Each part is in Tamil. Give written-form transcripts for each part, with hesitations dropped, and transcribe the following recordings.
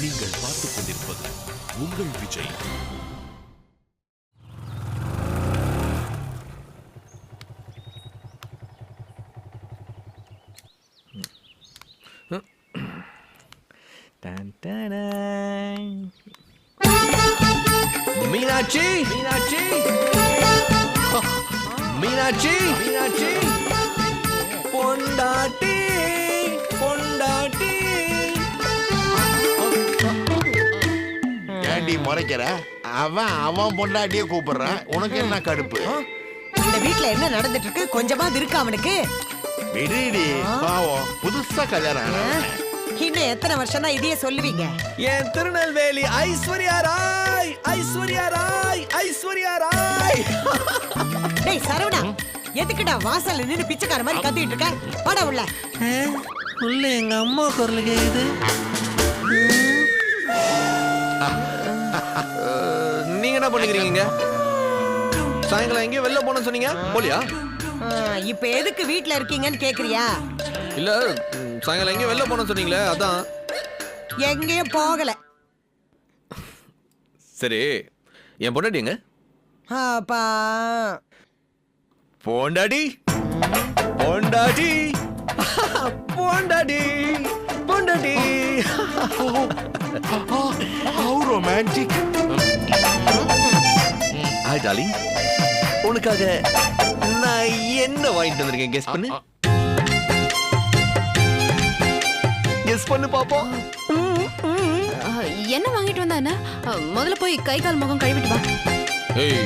நீங்கள் பார்த்துக் கொண்டிருப்பது உங்கள் விஜய். மீனாட்சி மீனாட்சி மீனாட்சி மீனாட்சி பொண்டாட்டி பொண்டாட்டி. ஏண்டி முறைக்கிற? அவன் பொண்டாட்டியே கூப்பிடுறான், உனக்கு என்ன கடுப்பு? இந்த வீட்ல என்ன நடந்துட்டு இருக்கு கொஞ்சமா இருக்கு அவனுக்கு. விடுடி பாவம், புதுசா கல்யாணம். இன்னும் எத்தனை வருஷம் தான் இதையே சொல்லுவீங்க? என் திருநெல்வேலி ஐஸ்வர்யா ராய் ஐஸ்வர்யா ராய் ஐஸ்வர்யா ராய். டேய் சரவணா, எதுக்குடா வாசல்ல நின்னு பிச்சைக்கார மாதிரி கத்திட்டு இருக்க? வாடா உள்ள. உள்ள எங்க அம்மா குரல் கேக்குது. நீங்க என்ன பண்ணிக்கிறீங்க? சாயங்காலம் எங்கேயும் வெளில போன சொன்னீங்க, போலியா? இப்ப எதுக்கு வீட்ல இருக்கீங்கன்னு கேக்குறியா? இல்ல, சாயங்காலம் எங்கேயும் வெளில போன சொன்னீங்களே, அதான். எங்கேயும் போகல. சரி, என் பொண்டாட்டி எங்க? அப்பா பொண்டாட்டி பொண்டாட்டி பொண்டாட்டி பொண்டாட்டி. How romantic. ஹாய் டார்லிங், உனக்காக நான் என்ன வாங்கிட்டு வந்திருக்கேன், கெஸ் பண்ணு. கெஸ் பண்ணு பாப்போம். என்ன வாங்கிட்டு வந்தா என்ன? முதல்ல போய் கை கால் முகம் கழுவிட்டு வா. ஏய்,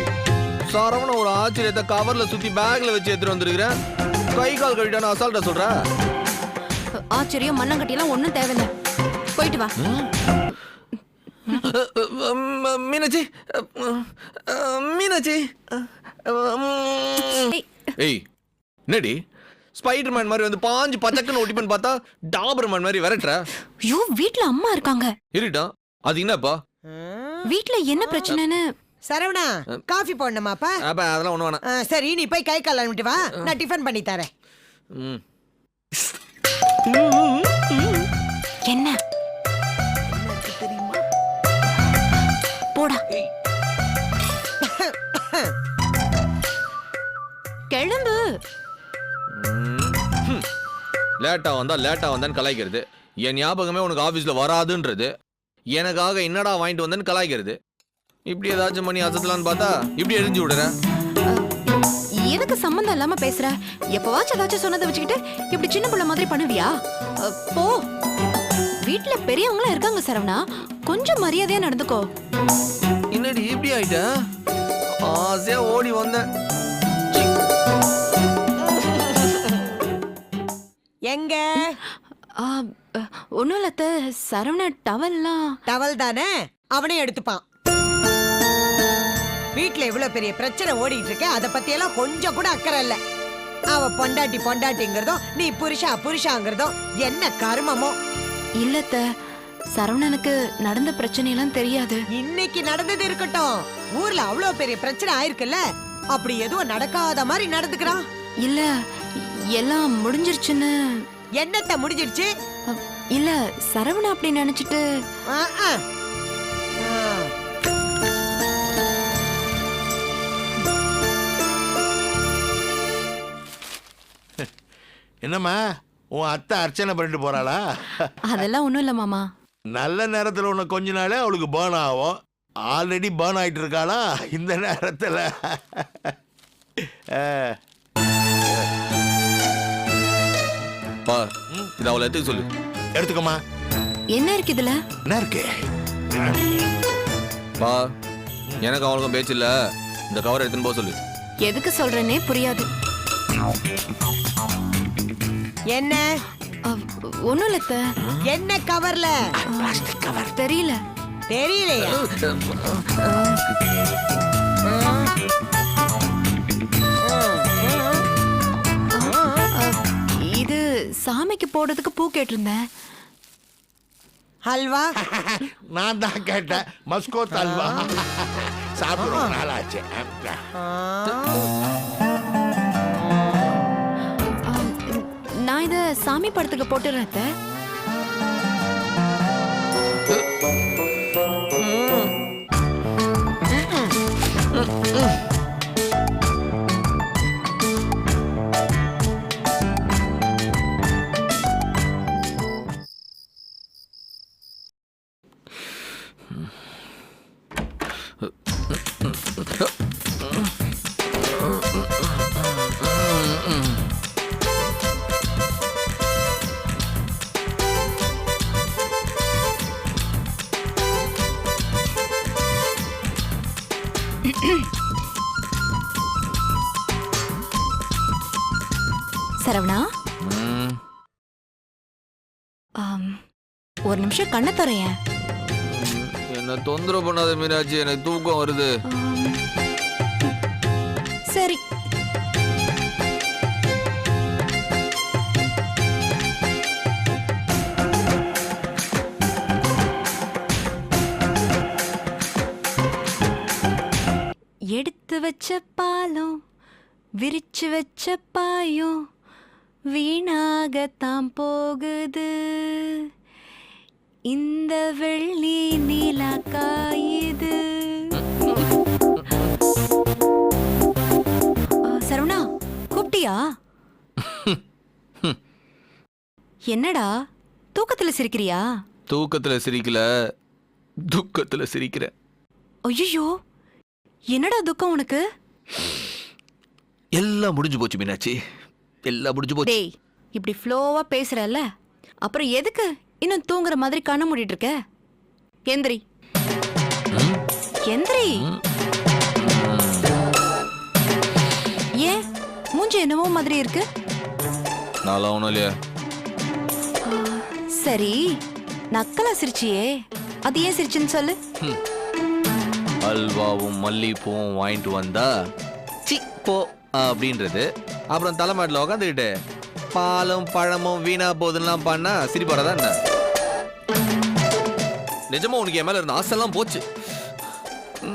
சரவண ஒரு ஆச்சரியத்தை கவர்ல சுத்தி பேக்ல வச்சு எடுத்துட்டு வந்திருக்கிறேன். கை கால் கழுவிட்டான அசால்ட்டா சொல்ற? ஆச்சரியம் மண்ணங்கட்டி எல்லாம் ஒண்ணும் தேவையில்லை, போயிட்டு வா. மீனாட்சி மீனாட்சி. ஏய், என்னடி ஸ்பைடர்மேன் மாதிரி வந்து பாஞ்சு பச்சக்குன்னு ஒட்டிப்பேன்னு பார்த்தா டாபர்மேன் மாதிரி விரட்டுற? ஐயோ, வீட்ல அம்மா இருக்காங்க. இருட்டா, அது என்னப்பா? வீட்ல என்ன பிரச்சனைன்னு. சரவணா, காஃபி போடணுமாப்பா? அப்ப அதெல்லாம் ஒண்ணு வேணாம். சரி, நீ போய் கை கால் அனுப்பிட்டு வா, நான் டிஃபன் பண்ணி தரேன். என்ன போடா கிளம்பு. லேட்டா வந்தான்னு கலாய்க்கிறது. என் ஞாபகமே உனக்கு ஆபீஸ்ல வராதுன்றது. எனக்காக என்னடா வாங்கிட்டு வந்தேன்னு கலாய்க்கிறது. இப்படி ஏதாச்சும் பண்ணி அசத்தலான்னு பார்த்தா இப்படி எரிஞ்சு விடுற. எதுக்கு சம்பந்தம் இல்லாம பேசுற? எப்பவாச்சும் ஏதாச்சும் சொன்னதை வச்சுக்கிட்டு இப்படி சின்ன பிள்ளை மாதிரி பண்ணுவியா? போ, வீட்டுல பெரியவங்களா இருக்காங்க சரவணா, கொஞ்சம் மரியாதையா நடந்துக்கோ. என்னடி இப்படி ஆயிட்ட? ஆசையா ஓடி வந்தேன். எங்க? ஒண்ணும் இல்ல, சரவணா டவல் தானே, அவனே எடுத்துப்பான். வீட்டுல இவ்வளவு பெரிய பிரச்சனை ஓடிட்டு இருக்க, அத பத்தி எல்லாம் கொஞ்சம் கூட அக்கறை இல்ல. அவ பொண்டாட்டி பொண்டாட்டிங்கிறதும் நீ புருஷாங்கிறதும் என்ன கர்மமோ. இல்லத்த, சரவணனுக்கு நடந்த பிரச்சனை எல்லாம் தெரியாது. இன்னைக்கு நடந்தது இருக்கட்டும், ஊர்ல அவ்வளவு பெரிய பிரச்சனை ஆயிருக்குல்ல, அப்படி எதுவும் நடக்காத மாதிரி நடந்துக்கிறான். இல்ல, எல்லாம் முடிஞ்சிருச்சுன்னு. என்னத்த முடிஞ்சிருச்சு? இல்ல, சரவணா அப்படி நினைச்சிட்டு. என்னம்மா, உன் அத்தை அர்ச்சனை பண்ணிட்டு போறாளா? அதெல்லாம் ஒண்ணும் இல்ல மாமா. நல்ல நேரத்துல உன்னை கொஞ்ச நாளே அவளுக்கு பேர்ன் ஆகும். ஆல்ரெடி பேர்ன் ஆயிட்டு இருக்காளா இந்த நேரத்துல? இத அவளை எடுத்துக்க சொல்லு. எடுத்துக்கமா. என்ன இருக்கு இதுல? என்ன இருக்கு? பா, எனக்கு அவளுக்கும் பேச்சு இல்ல. இந்த கவர் எடுத்துன்னு போக சொல்லு. எதுக்கு சொல்றேனே புரியாது. என்ன? ஒண்ணும் இல்ல. என்ன கவர்ல? Plastic cover. தெரியல. தெரியலையா? இது சாமிக்கு போடுறதுக்கு பூ கேட்டிருந்தேன். ஹல்வா? நான் தான் கேட்டேன். மஸ்கோத் ஹல்வா சாப்பிடுற நாளாச்சு. நான் இத சாமி படத்துக்கு போட்டுறேன். சரவணா, ம், ஒரு நிமிஷம் கண்ணை துறையேன். என்ன தொந்தரவு பண்ணாத மீனாட்சி, எனக்கு தூக்கம் வருது. சரி. எடுத்து வச்ச பாலும் விரிச்சு வச்ச பாயும் வீணாகத்தான் போகுது. இந்த வெள்ளி நீலா காயுது. சரவணா, கூப்பிட்டியா? என்னடா தூக்கத்துல சிரிக்கிறியா? தூக்கத்துல சிரிக்கல, துக்கத்துல சிரிக்கிற. ஐயோ, என்னடா துக்கம் உனக்கு? எல்லாம் முடிஞ்சு போச்சு மீனாட்சி, எல்லாம் முடிஞ்சு போச்சு. டேய், இப்படி ஃப்ளோவா பேசுறல்ல, அப்புறம் எதுக்கு இன்னும் தூங்குற மாதிரி கண்ண மூடிட்டு இருக்க? எந்திரி, எந்திரி. ஏன் மூஞ்சி என்னவோ மாதிரி இருக்கு? நான்லாம் ஒண்ணும் இல்லையா? சரி, நக்கலா சிரிச்சியே, அது ஏன் சிரிச்சுன்னு சொல்லு. அல்வாவும் மல்லிப்பூவும் வாங்கிட்டு வந்தா சி போ அப்படின்றது, அப்புறம் தலைமாட்டில் உக்காந்துக்கிட்டு பாலும் பழமும் வீணா போகுதுலாம் பண்ணா சிரிப்பாடா என்ன? நிஜமா உனக்கு என் மேல இருந்த ஆசைலாம் போச்சு.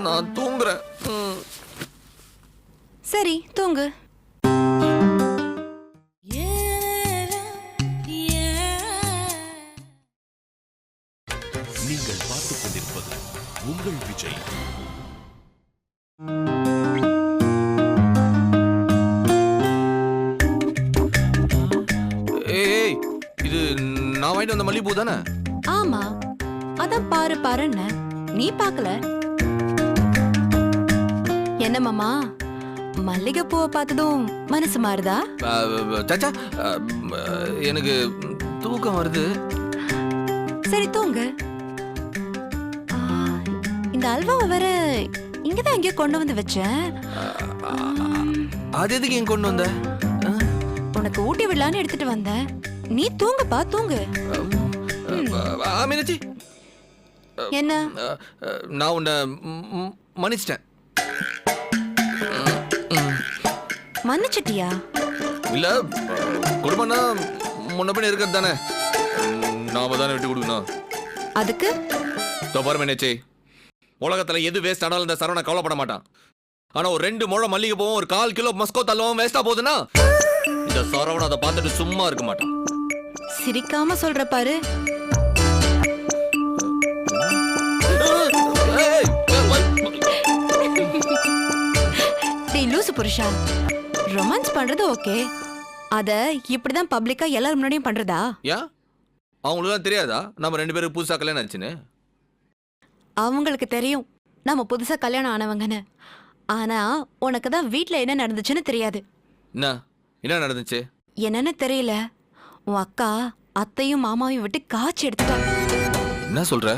நான் தூங்குறேன். சரி, தூங்கு. நீங்கள் பார்த்துக் கொண்டிருப்பது உங்கள் விஜய். ஏய், இது நான் வாங்கிட்டு வந்த மல்லிப்பூ தானே? ஆமா, அதான் பாரு பாருன்னு நீ பார்க்கல. என்ன மாமா, மல்லிகை பூவை பார்த்ததும் மனசு மாறுதா? சாச்சா, எனக்கு தூக்கம் வருது. சரி, தூங்கு. இந்த அல்வாவை வேற இங்கதான் எங்கேயோ கொண்டு வந்து வச்சேன். அது எதுக்கு இங்க கொண்டு வந்த? உனக்கு ஊட்டி விடலான்னு எடுத்துட்டு வந்தேன். நீ தூங்குப்பா, தூங்கு. மீனாட்சி, என்ன? நான் உன்னை மன்னிச்சிட்டேன். மன்னிச்சிட்டியா? இல்ல, குடும்பம்னா முன்ன பின்ன இருக்கிறது தானே, நாம தானே விட்டு கொடுக்கணும். அதுக்கு பாரு மீனாட்சி, உலகத்துல எது வேஸ்ட் ஆனாலும் இந்த சரவணா கவலைப்பட மாட்டான். ஆனா ஒரு 2 முழம் மல்லிகை போவோம், ஒரு 1/4 கிலோ மஸ்கோ தள்ளவும் வேஸ்டா போகுதுன்னா இந்த சரவணா அதை பார்த்துட்டு சும்மா இருக்க மாட்டான். சிரிக்காம சொல்ற பாரு. டேய் லூசு புருஷா, ரொமான்ஸ் பண்றது ஓகே, அத இப்படிதான் பப்ளிக்கா எல்லாரும் முன்னாடியும் பண்றதா? ஏன் அவங்களுக்கு தெரியாதா நம்ம 2 பேருக்கு புதுசா கல்யாணம் ஆச்சுன்னு? அவங்களுக்கு தெரியும் நம்ம புதுசா கல்யாணம் ஆனவங்கன்னு. ஆனா உனக்கு தான் வீட்ல என்ன நடந்துச்சுன்னு தெரியாது. என்ன நடந்துச்சு? என்னன்னு தெரியல, உன் அக்கா அத்தையும் மாமாவையும் விட்டு காய்ச்சி எடுத்துட்டா. என்ன சொல்ற?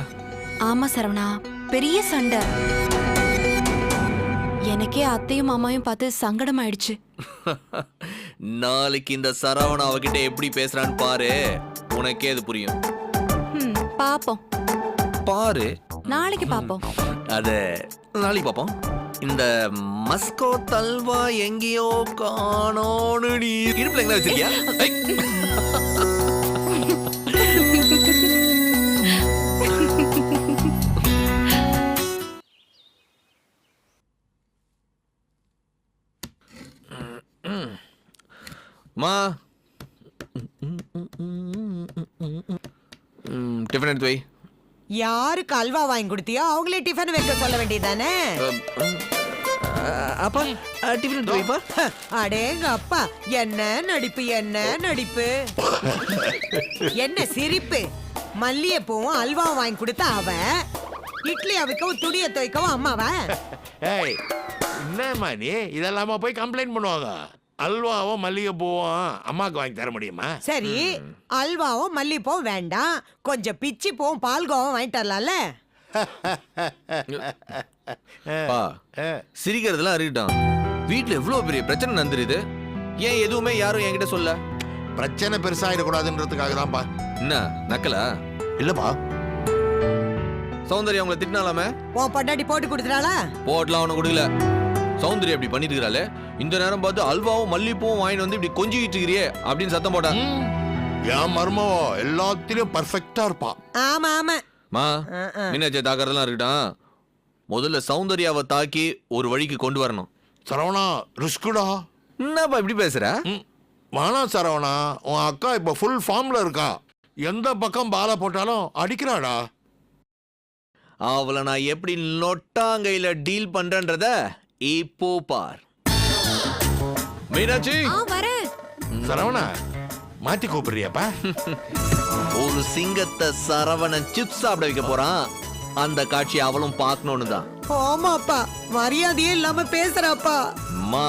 ஆமா சரவணா, பெரிய சண்டை. எனக்கே அத்தையும் மாமாவையும் பார்த்து சங்கடம் ஆயிடுச்சு. நாளைக்கு இந்த சரவணா அவகிட்ட எப்படி பேசுறான்னு பாரு, உனக்கே அது புரியும். பாப்போம், பாரு. நாளைக்கு பாப்போம். அத நாளைக்கு பாப்போம். இந்த மஸ்கோ தல்வா எங்கேயோ காணோன்னு நீ இடுப்புல எங்க வச்சிருக்கியா? மா, டிஃபன் எடுத்து வை. யாருக்கு அல்வா வாங்கி கொடுத்தியோ அவங்களே டிஃபன் வைக்க சொல்ல வேண்டியதானே? அப்பா, டிஃபன் எடுத்து வைப்பா. அடேங்க அப்பா, என்ன நடிப்பு, என்ன நடிப்பு, என்ன சிரிப்பு. மல்லிகைப்பூவும் அல்வாவும் வாங்கி கொடுத்தா அவன், இட்லி அவிக்கவும் துணியை துவைக்கவும் அம்மாவா? ஏய் என்னம்மா நீ இதெல்லாமா போய் கம்ப்ளைண்ட் பண்ணுவாங்க? அல்வாவும் மல்லிகைப்பூவும் அம்மாவுக்கு வாங்கி தர முடியுமா? சரி, அல்வாவும் மல்லிப்பூவும் வேண்டாம், கொஞ்சம் பிச்சி பூவும் பால்கோவும் வாங்கிட்டு வரலாம்ல? பா சிரிக்கிறதுலாம் இருக்கட்டும், வீட்டுல எவ்வளவு பெரிய பிரச்சனை நடந்துருது, ஏன் எதுவுமே யாரும் என்கிட்ட சொல்ல? பிரச்சனை பெருசாயிடக்கூடாதுன்றதுக்காக தான்ப்பா. என்ன நக்கலா? இல்லப்பா. சௌந்தர்யா உங்களை திட்டினாலாமே? உன் பொண்டாட்டி போட்டு கொடுத்துறாளா? போட்டலாம் அவனு கொடுக்கல. சௌந்தர்யா இப்படி பண்ணிட்டு இருக்கிறாளே, இந்த நேரம் பார்த்து அல்வாவும் மல்லிப்பூவும் வாங்கிட்டு வந்து இப்படி கொஞ்சிக்கிட்டு இருக்கிறியே அப்படின்னு சத்தம் போட்டான். என் மருமவோ எல்லாத்திலும் பர்ஃபெக்டா இருப்பா. ஆமா ஆமா. மா மீனாட்சியை தாக்குறதெல்லாம் இருக்கட்டும், முதல்ல சௌந்தர்யாவை தாக்கி ஒரு வழிக்கு கொண்டு வரணும். சரவணா ரிஸ்குடா. என்னப்பா இப்படி பேசுற? வானா சரவணா, உன் அக்கா இப்ப ஃபுல் ஃபார்ம்ல இருக்கா. எந்த பக்கம் பால போட்டாலும் அடிக்கிறாடா. அவளை நான் எப்படி நொட்டாங்கையில டீல் பண்றேன்றத இப்போ பார். மீனாட்சி சரவணா மாத்தி கூப்பிடுறியாப்பா? ஒரு சிங்கத்தை சரவணன் சிப்ஸ் சாப்பிட வைக்க போறான், அந்த காட்சி அவளும் பார்க்கணும்னு தான். ஆமாப்பா, மரியாதையே இல்லாம பேசுறாப்பா. அம்மா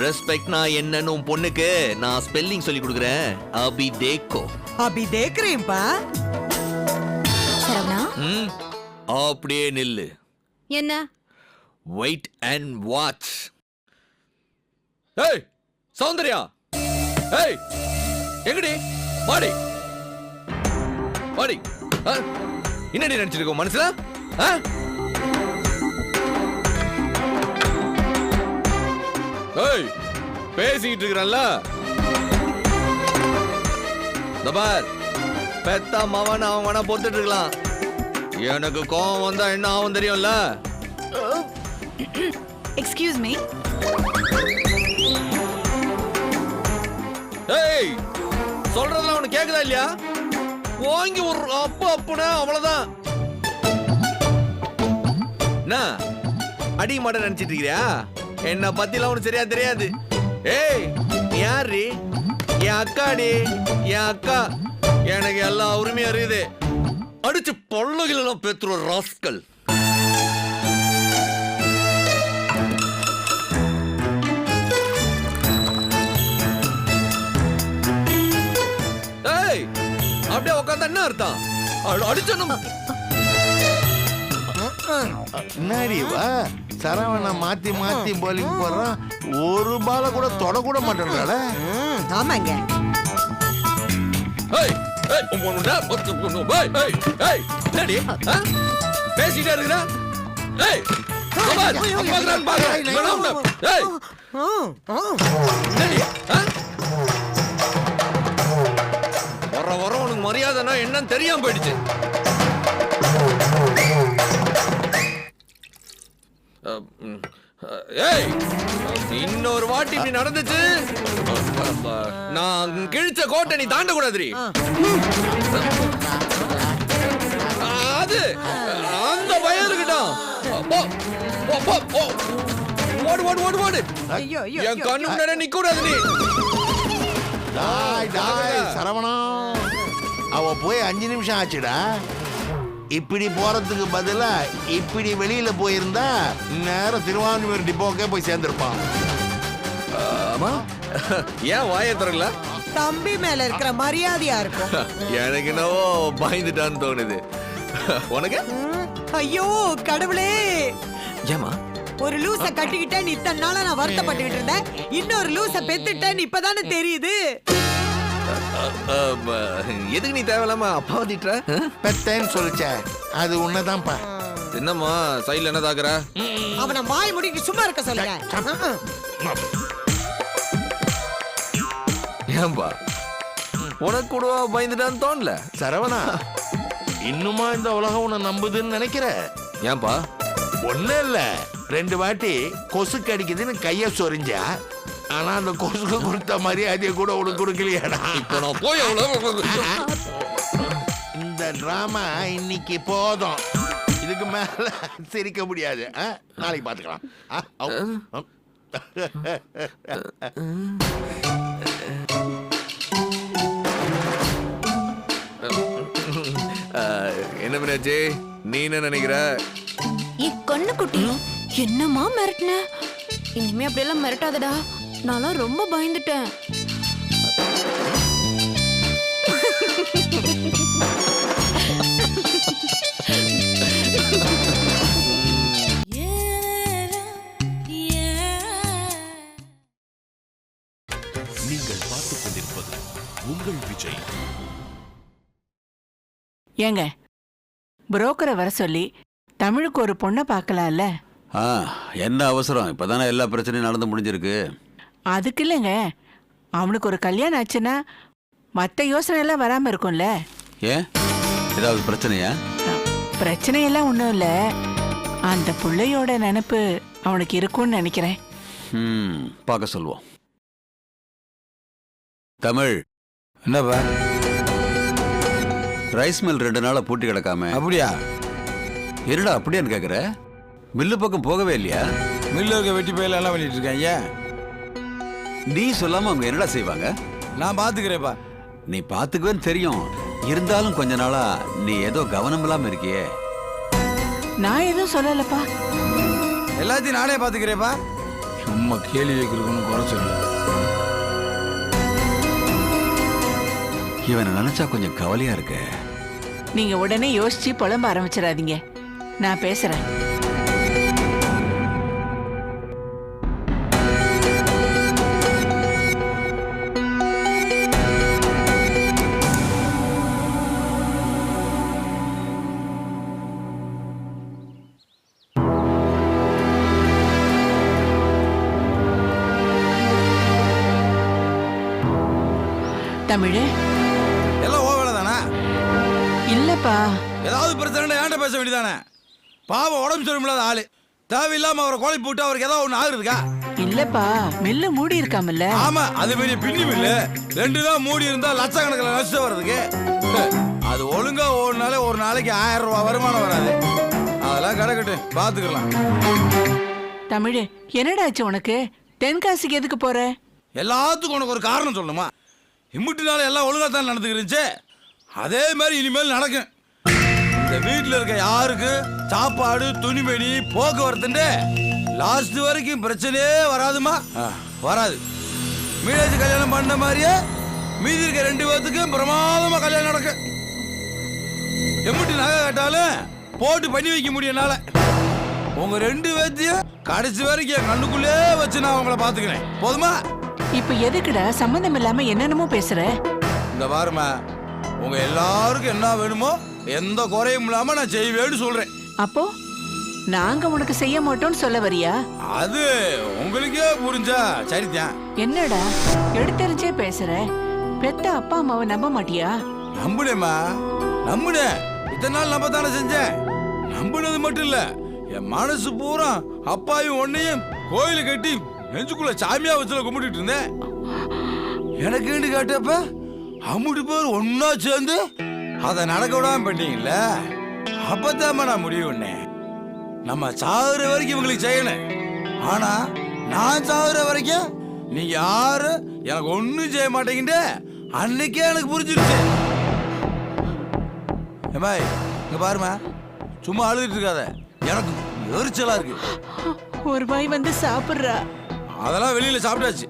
ரெஸ்பெக்ட்னா என்னன்னு உன் பொண்ணுக்கு நான் ஸ்பெல்லிங் சொல்லி கொடுக்குறேன். அபி தேக்கோ. அபி தேக்குறேன்ப்பா. சரவணா அப்படியே நில்லு. என்ன? Wait and watch. ஏய் சௌந்தர்யா, ஏய் எங்கடி வாடி வாடி. என்னடி நினைச்சிட்டு இருக்கோம் மனசுல? ஏய் பேசிக்கிட்டு இருக்கிறல்ல, பார் பெத்தா மவன் அவன் வேணா பொறுத்துட்டு இருக்கலாம், எனக்கு கோவம் வந்தா என்ன ஆகும் தெரியும்ல? Excuse me. ஏய் சொல்றதெல்லாம் உனக்கு கேக்குதா இல்லையா? வாங்கி ஒரு அப்பு அப்புனா அவ்வளவுதான். என்ன அடி மாட்ட நினைச்சிட்டு இருக்கிறியா? என்ன பத்திலாம் உனக்கு சரியா தெரியாது. ஏய் யாரு? என் அக்காடி, என் அக்கா. எனக்கு எல்லா உரிமையும் இருக்குது. அடிச்சு பொள்ளைகளெல்லாம் பெற்றுற ராஸ்கல். ஏய் அப்படியே உட்காந்தா என்ன அர்த்தம்? அடிச்சணும். என்னடி வா சரவணா மாத்தி மாத்தி போலிங் போடுறான், ஒரு பால கூட தொட கூட மாட்டேன்றால. ஆமாங்க. பேசிட்டே இருக்கிறா. வர வர உனக்கு மரியாதைனா என்னன்னு தெரியாம போயிடுச்சு. ஏய் இன்னொரு வாட்டி இப்படி நடந்துச்சு, நான் கிழிச்ச கோட்டை நீ தாண்ட கூடாதுரி. அது அந்த பயம் இருக்கட்டும். ஓடு ஓடு ஓடு ஓடு. என் கண்ணு முன்னாடி நிக்க கூடாது நீ. சரவணா அவ போய் 5 நிமிஷம் ஆச்சுடா. இப்படி போறதுக்கு பதிலா இப்படி வெளியில போயிருந்தா நேரம் திருவான்மையூர் டிப்போக்கே போய் சேர்ந்திருப்பான். ஏன் வாய திறக்கல? தம்பி மேல இருக்கிற மரியாதையா இருக்கும். எனக்கு என்னவோ பயந்துட்டான்னு தோணுது. உனக்கு? ஐயோ கடவுளே, ஏமா ஒரு லூச கட்டிக்கிட்டேன் இத்தனை நாளா நான் வருத்தப்பட்டுக்கிட்டு இருந்தேன், இன்னொரு லூச பெத்துட்டேன்னு இப்பதானே தெரியுது. எதுக்கு நீ தேவையில்லாம அப்பா திட்டுற? பெத்தேன்னு சொல்லிச்ச அது உன்னதான்ப்பா. என்னம்மா சைடுல என்ன தாக்குற? அவனை வாய் முடிக்கு சும்மா இருக்க சொல்லுங்க. ஏன்பா உனக்கு கூட பயந்துட்டான்னு தோணல? சரவணா இன்னுமா இந்த உலகம் உன்னை நம்புதுன்னு நினைக்கிற? ஏன்பா? ஒண்ணு இல்ல, 2 வாட்டி கொசு கடிக்குதுன்னு கைய சொரிஞ்சா, ஆனா அந்த கொசுக்கு கொடுத்த மரியாதையை கூட உனக்கு கொடுக்கலையாடா. இப்ப நான் போய் இந்த டிராமா இன்னைக்கு போதும், இதுக்கு மேல சிரிக்க முடியாது. நாளைக்கு பாத்துக்கலாம். என்ன மீனாட்சி நீ என்ன நினைக்கிற? கண்ணு குட்டி என்னமா மிரட்டின? இனிமே அப்படியெல்லாம் மிரட்டாதடா, நான்லாம் ரொம்ப பயந்துட்டேன். நீங்கள் பார்த்துக் கொண்டிருப்பது உங்கள் விஜய். ஏங்க புரோக்கரை வர சொல்லி தமிழுக்கு ஒரு பொண்ணை பார்க்கலாம்ல? என்ன அவசரம்? இப்பதானே எல்லா பிரச்சனையும் நடந்து முடிஞ்சிருக்கு. அதுக்கு இல்லைங்க, அவனுக்கு ஒரு கல்யாணம் ஆச்சுன்னா மற்ற யோசனை எல்லாம் வராம இருக்கும்ல. ஏன், ஏதாவது பிரச்சனையா? பிரச்சனையெல்லாம் ஒன்றும் இல்லை, அந்த பிள்ளையோட நினைப்பு அவனுக்கு இருக்கும்னு நினைக்கிறேன். பார்க்க சொல்லுவோம். தமிழ், என்னப்பா? ரைஸ் மில் 2 நாளா பூட்டி கிடக்காம. அப்படியா? என்னடா அப்படியான்னு கேட்குற? மில்லு பக்கம் போகவே இல்லையா? மில்ல இருக்க வெட்டி பயில எல்லாம் பண்ணிட்டு இருக்காங்க. நீ சொல்லாம அவங்க என்னடா செய்வாங்க? நான் பாத்துக்கிறேப்பா. நீ பாத்துக்குவேன்னு தெரியும், இருந்தாலும் கொஞ்ச நாளா நீ ஏதோ கவனம் இல்லாம இருக்கியே. நான் எதுவும் சொல்லலப்பா. எல்லாத்தையும் நானே பாத்துக்கிறேப்பா. சும்மா கேள்வி வைக்கிறதுன்னு குறை சொல்லல. இவனை நினைச்சா கொஞ்சம் கவலையா இருக்கு. நீங்க உடனே யோசிச்சு புலம்ப ஆரம்பிச்சிடாதீங்க, நான் பேசுறேன். தமிழ், எல்லாம் ஓ வேலை தானே? இல்லப்பா. ஏதாவது பிரச்சனை ஏன்ட்ட பேச வேண்டியதானே? பாவம் உடம்பு சொல்ல ஆளு, தேவையில்லாம அவரை கோழி போட்டு அவருக்கு ஏதாவது ஒண்ணு ஆகுதுக்கா? இல்லப்பா, மில்லு மூடி இருக்காமல்ல. ஆமா, அது பெரிய பின்னி மில்லு. 2 தான் மூடி இருந்தா லட்சக்கணக்கில் நஷ்டம் வர்றதுக்கு. அது ஒழுங்கா ஓடுனாலே ஒரு நாளைக்கு 1000 ரூபாய் வருமானம் வராது. அதெல்லாம் கிடக்கட்டு, பாத்துக்கலாம். தமிழ், என்னடாச்சு உனக்கு? தென்காசிக்கு எதுக்கு போற? எல்லாத்துக்கும் உனக்கு ஒரு காரணம் சொல்லணுமா? இம்முட்டினால எல்லாம் ஒழுங்கா தான் நடந்துக்கிருந்துச்சு, அதே மாதிரி இனிமேல் நடக்கும். இந்த வீட்டில் இருக்க யாருக்கு சாப்பாடு, துணிமணி, போக்குவரத்து லாஸ்ட் வரைக்கும் பிரச்சனையே வராதுமா. வராது. மீனாட்சி கல்யாணம் பண்ண மாதிரியே மீதி இருக்க 2 பேர்த்துக்கும் பிரமாதமா கல்யாணம் நடக்கும். எம்முட்டி நகை கேட்டாலும் போட்டு பண்ணி வைக்க முடியனால உங்க 2 பேர்த்தையும் கடைசி வரைக்கும் என் கண்ணுக்குள்ளே வச்சு நான் உங்களை பாத்துக்கிறேன். போதுமா? இப்ப எதுக்குடா சம்பந்தம் இல்லாம என்னென்னமோ பேசுற? இந்த வாரமா உங்க எல்லாருக்கும் என்ன வேணுமோ எந்த குறையும் இல்லாம நான் செய்வேன்னு சொல்றேன். அப்போ நாங்க உனக்கு செய்ய மாட்டோம்னு சொல்ல வரியா? அது உங்களுக்கே புரிஞ்சா சரிதான். என்னடா எடுத்தறிஞ்சே பேசுற? பெத்த அப்பா அம்மாவை நம்ப மாட்டியா? நம்புனேம்மா, நம்புனேன். இத்தனை நாள் நம்ப தானே செஞ்சேன். நம்புனது மட்டும் இல்ல, என் மனசு பூரா அப்பாயும் ஒன்னையும் கோயில கட்டி நெஞ்சுக்குள்ள சாமியா வச்சுல கும்பிட்டு இருந்தேன். எனக்கு கேட்டப்ப அம்முடி பேர் ஒன்னா சேர்ந்து அதை நடக்க விடாம பண்ணீங்கல்ல, அப்பத்தாம நான் முடிவு பண்ணேன், நம்ம சாகுற வரைக்கும் இவங்களுக்கு செய்யணும். ஆனா நான் சாகுற வரைக்கும் நீங்க யாரு எனக்கு ஒண்ணும் செய்ய மாட்டேங்கிட்ட அன்னைக்கே எனக்கு புரிஞ்சிருச்சு. ஏமாய், இங்க பாருமா, சும்மா அழுதுட்டு இருக்காத, எனக்கு எரிச்சலா இருக்கு. ஒரு வாய் வந்து சாப்பிடுறா. அதெல்லாம் வெளியில சாப்பிட்டாச்சு.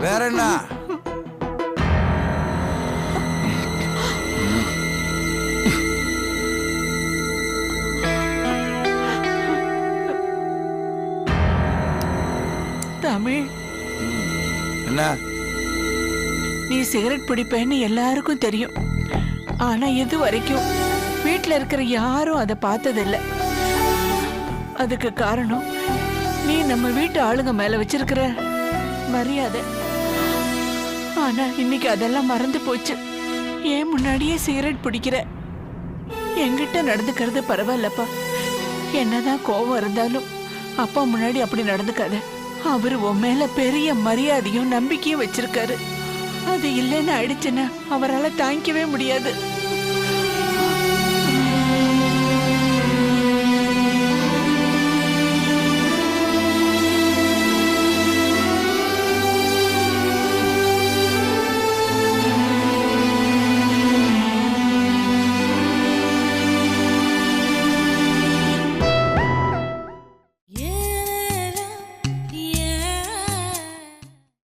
வேற என்ன? தமிழ், என்ன? நீ சிகரெட் பிடிப்பேன்னு எல்லாருக்கும் தெரியும். ஆனா இது வரைக்கும் வீட்டுல இருக்கிற யாரும் அதை பார்த்ததில்ல. அதுக்கு காரணம் நீ நம்ம வீட்டு ஆளுங்க மேல வச்சிருக்கிற மரியாதை. ஆனா இன்னைக்கு அதெல்லாம் மறந்து போச்சு. ஏன் முன்னாடியே சிகரெட் பிடிக்கிற? என்கிட்ட நடந்துக்கிறது பரவாயில்லப்பா. என்னதான் கோபம் இருந்தாலும் அப்பா முன்னாடி அப்படி நடந்துக்காத. அவரு உன் மேல பெரிய மரியாதையும் நம்பிக்கையும் வச்சிருக்காரு. அது இல்லைன்னு ஆயிடுச்சுன்னா அவரால் தாங்கிக்கவே முடியாது.